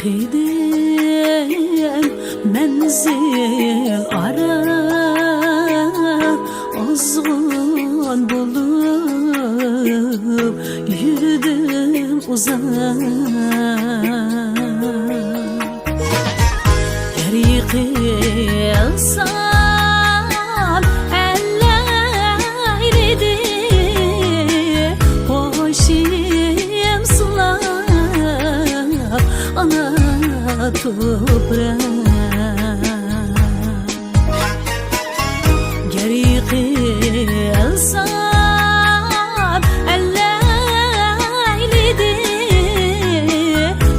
Gidem menzil ara azgın bulup yürüdüm uzak Geri kılsam ellerdi hoşim sular ana toprak Geri kılsam ellerdi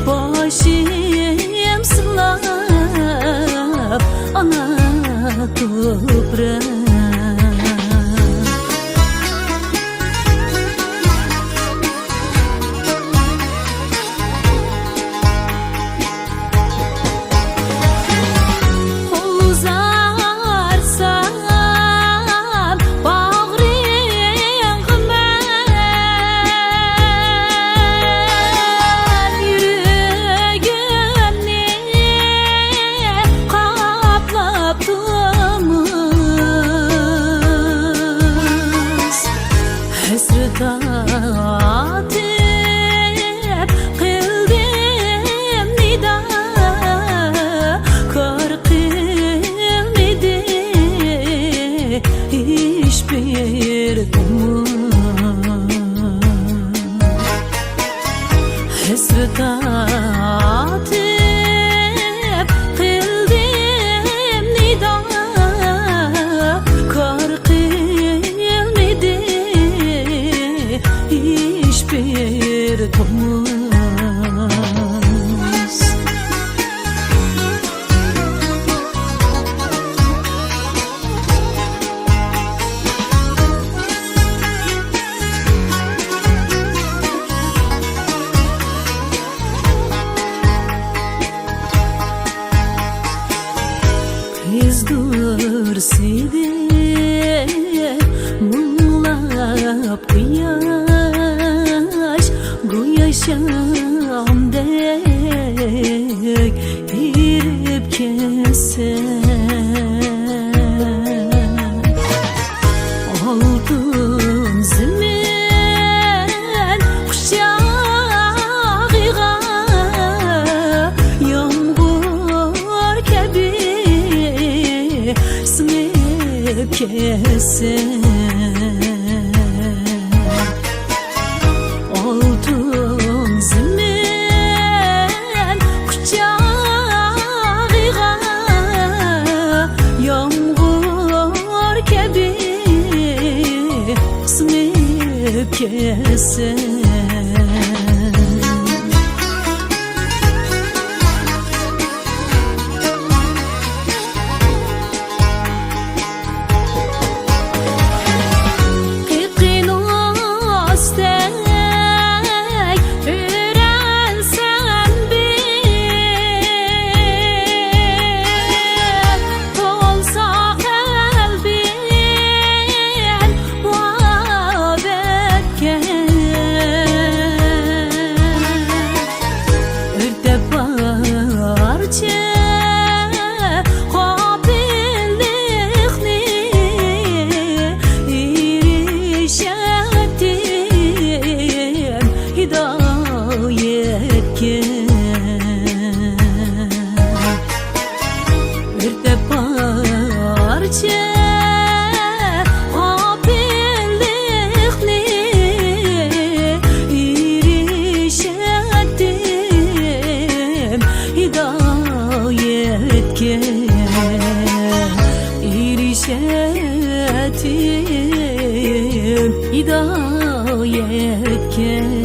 hoşim sular ana toprak Atip kıldım nida Kar kılmadı hiçbir umut Hasret atip kıldım nida Kar kılmadı hiçbir umut Kızdırsaydı muğlap kıyaş Güyaşamdek irip kesse Oldun zimin kuşağıga Yağmur kebi sinip kesse Oldun zimin kuşağıga Yağmur kebi sinip kesse Hidayet hidayet kes